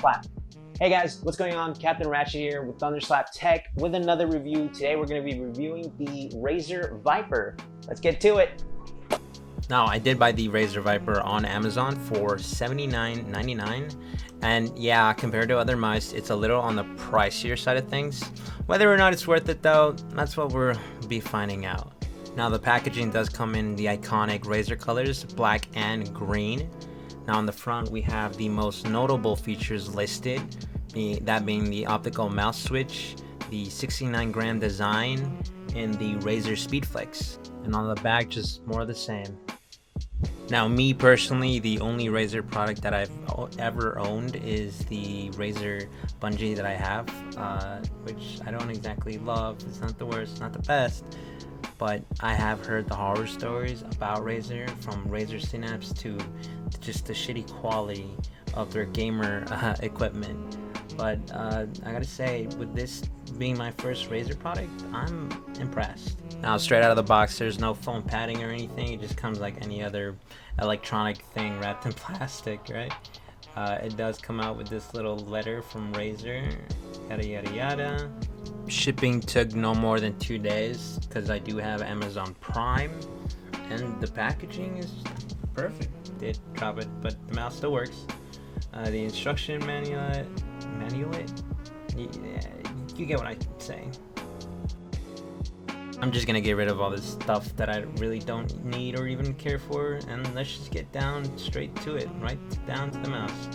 Thunderslap. Hey guys, what's going on? Captain Ratchet here with Thunderslap Tech with another review. Today we're going to be reviewing the Razer Viper. Let's get to it. Now, I did buy the Razer Viper on Amazon for $79.99, and yeah, compared to other mice, it's a little on the pricier side of things. Whether or not it's worth it though, that's what we'll be finding out. Now, the packaging does come in the iconic Razer colors, black and green. Now, on the front, we have the most notable features listed, that being the optical mouse switch, the 69-gram design, and the Razer SpeedFlex. And on the back, just more of the same. Now, me personally, the only Razer product that I've ever owned is the Razer bungee that I have, which I don't exactly love. It's not the worst, not the best, but I have heard the horror stories about Razer, from Razer Synapse to just the shitty quality of their gamer equipment. But I gotta say, with this being my first Razer product, I'm impressed. Now, straight out of the box, there's no foam padding or anything. It just comes like any other electronic thing wrapped in plastic, right? It does come out with this little letter from Razer, yada yada yada. Shipping took no more than 2 days because I do have Amazon Prime, and the packaging is perfect. Did drop it, but the mouse still works. The instruction manual, you get what I'm saying. I'm just gonna get rid of all this stuff that I really don't need or even care for, and let's just get down straight to it, right down to the mouse.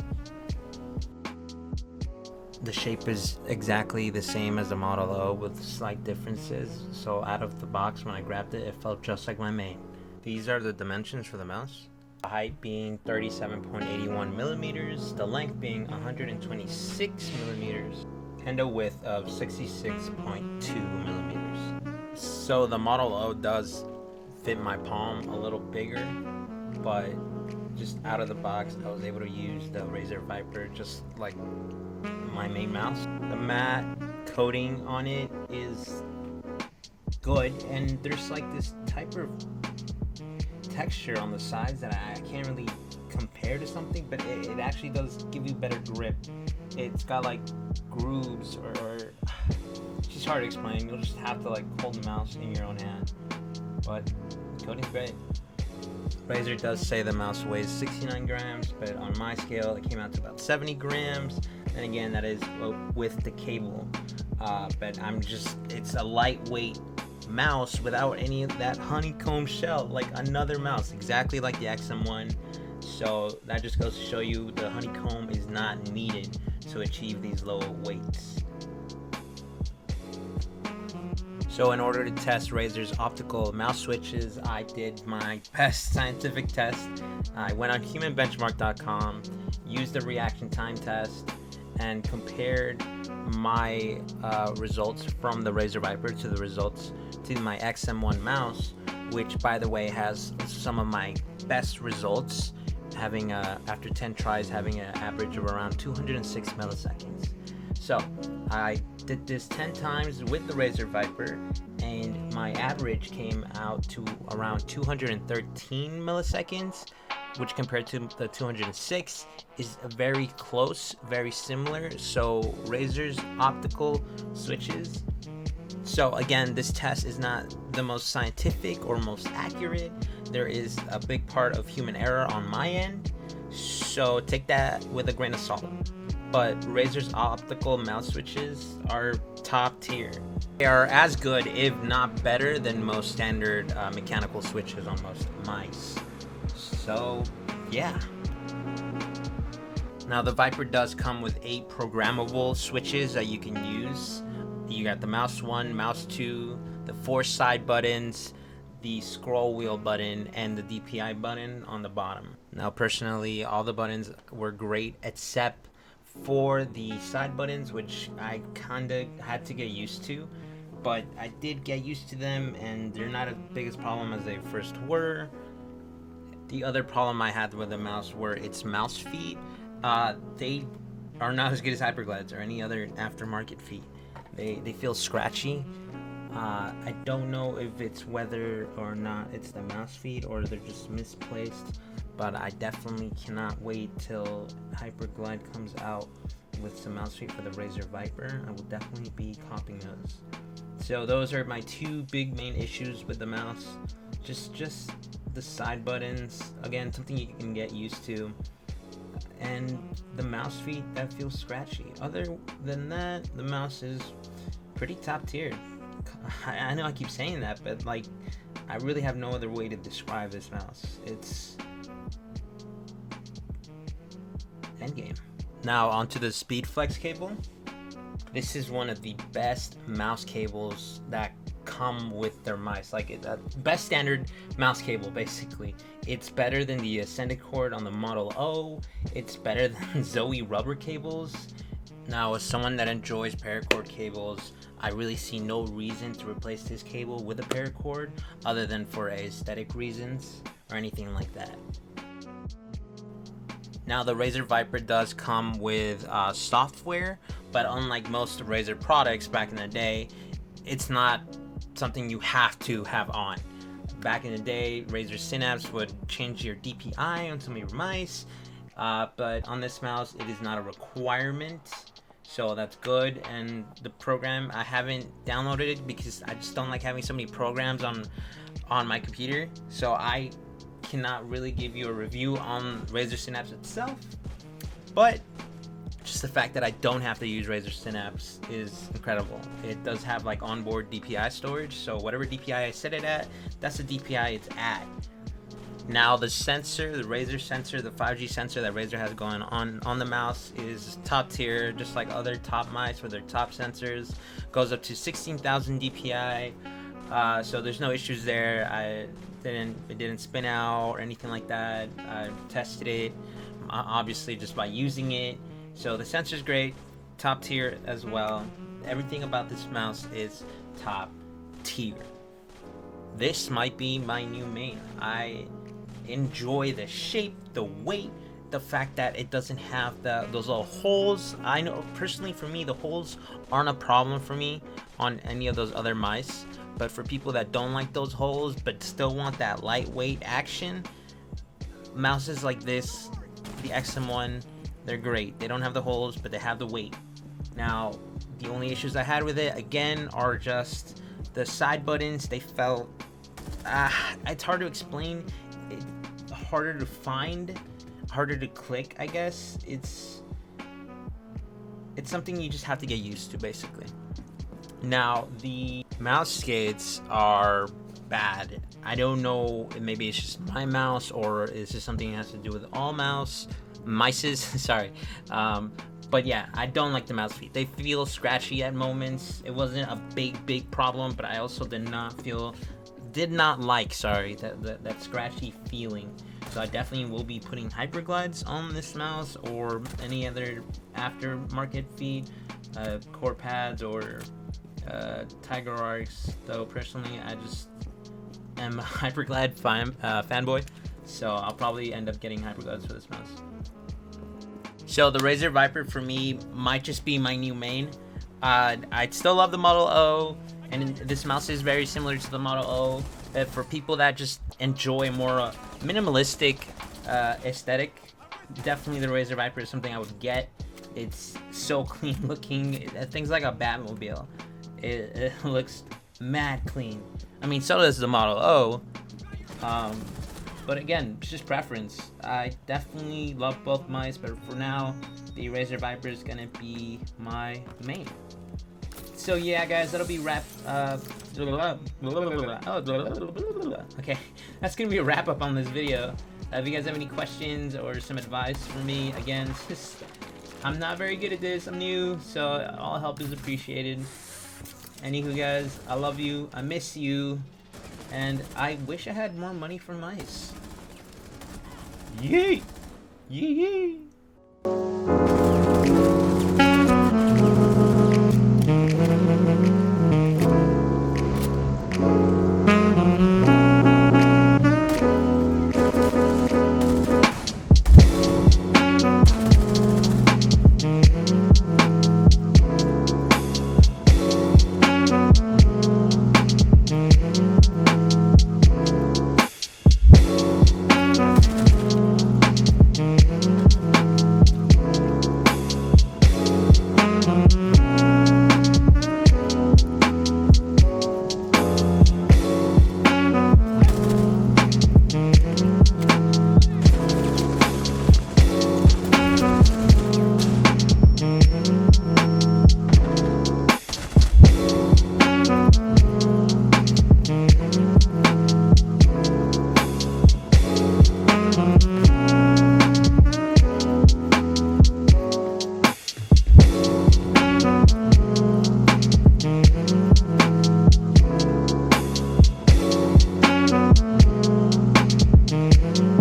The shape is exactly the same as the Model O with slight differences, so out of the box when I grabbed it, it felt just like my main. These are the dimensions for the mouse. The height being 37.81 millimeters, the length being 126 millimeters, and a width of 66.2 millimeters. So the Model O does fit my palm a little bigger, but just out of the box, I was able to use the Razer Viper just like my main mouse. The matte coating on it is good, and there's like this type of texture on the sides that I can't really compare to something, but it actually does give you better grip. It's got like grooves or it's just hard to explain. You'll just have to like hold the mouse in your own hand, but the coating's great. Razer does say the mouse weighs 69 grams, but on my scale it came out to about 70 grams. And again, that is with the cable, but it's a lightweight mouse without any of that honeycomb shell, like another mouse exactly like the XM1. So that just goes to show you the honeycomb is not needed to achieve these low weights. So in order to test Razer's optical mouse switches, I did my best scientific test. I went on humanbenchmark.com, used the reaction time test, and compared my results from the Razer Viper to the results to my XM1 mouse, which by the way has some of my best results, having after 10 tries having an average of around 206 milliseconds. So I did this 10 times with the Razer Viper, and my average came out to around 213 milliseconds, which compared to the 206 is very close, very similar. So Razer's optical switches. So again, this test is not the most scientific or most accurate. There is a big part of human error on my end, so take that with a grain of salt. But Razer's optical mouse switches are top tier. They are as good, if not better, than most standard mechanical switches on most mice. So yeah. Now the Viper does come with 8 programmable switches that you can use. You got the mouse 1, mouse 2, the 4 side buttons, the scroll wheel button, and the DPI button on the bottom. Now personally, all the buttons were great except for the side buttons, which I kinda had to get used to, but I did get used to them, and they're not as big a problem as they first were. The other problem I had with the mouse were its mouse feet. They are not as good as Hyperglide's or any other aftermarket feet. They feel scratchy. I don't know if it's whether or not it's the mouse feet or they're just misplaced, but I definitely cannot wait till Hyperglide comes out with some mouse feet for the Razer Viper. I will definitely be copying those. So those are my two big main issues with the mouse. Just the side buttons, again, something you can get used to, and the mouse feet that feel scratchy. Other than that, the mouse is pretty top tier. I know I keep saying that, but like, I really have no other way to describe this mouse. It's endgame. Now onto the SpeedFlex cable. This is one of the best mouse cables that come with their mice. Like, best standard mouse cable, basically. It's better than the Ascended cord on the Model O. It's better than Zoe rubber cables. Now, as someone that enjoys paracord cables, I really see no reason to replace this cable with a paracord other than for aesthetic reasons or anything like that. Now, the Razer Viper does come with software, but unlike most Razer products back in the day, it's not something you have to have on. Back in the day, Razer Synapse would change your DPI on some of your mice, but on this mouse, it is not a requirement. So that's good. And the program, I haven't downloaded it because I just don't like having so many programs on my computer. So I cannot really give you a review on Razer Synapse itself. But just the fact that I don't have to use Razer Synapse is incredible. It does have like onboard DPI storage. So whatever DPI I set it at, that's the DPI it's at. Now the sensor, the Razer sensor, the 5G sensor that Razer has going on the mouse is top tier, just like other top mice with their top sensors. Goes up to 16,000 DPI, so there's no issues there. It didn't spin out or anything like that. I tested it, obviously just by using it. So the sensor's great, top tier as well. Everything about this mouse is top tier. This might be my new main. I enjoy the shape, the weight, the fact that it doesn't have those little holes. I know personally for me, the holes aren't a problem for me on any of those other mice, but for people that don't like those holes but still want that lightweight action, mouses like this, the XM1, they're great. They don't have the holes, but they have the weight. Now, the only issues I had with it, again, are just the side buttons. They felt, it's hard to explain, harder to find, harder to click, I guess. It's something you just have to get used to, basically. Now, the mouse skates are bad. I don't know, maybe it's just my mouse, or is this something that has to do with all mices? Sorry. But yeah, I don't like the mouse feet. They feel scratchy at moments. It wasn't a big problem, but I also did not like that scratchy feeling. So I definitely will be putting Hyperglides on this mouse, or any other aftermarket feet, core pads, or Tiger Arcs. Though personally, I just am a Hyperglide fanboy, so I'll probably end up getting Hyperglides for this mouse. So the Razer Viper for me might just be my new main. I still love the Model O, and this mouse is very similar to the Model O. For people that just enjoy more minimalistic aesthetic, definitely the Razer Viper is something I would get. It's so clean looking. Things like a Batmobile. It looks mad clean. I mean, so does the Model O. But again, it's just preference. I definitely love both mice, but for now, the Razer Viper is gonna be my main. So yeah, guys, that'll be okay, that's gonna be a wrap up on this video. If you guys have any questions or some advice for me, again, I'm not very good at this. I'm new, so all help is appreciated. Anywho, guys, I love you. I miss you. And I wish I had more money for mice. Yay! Yay!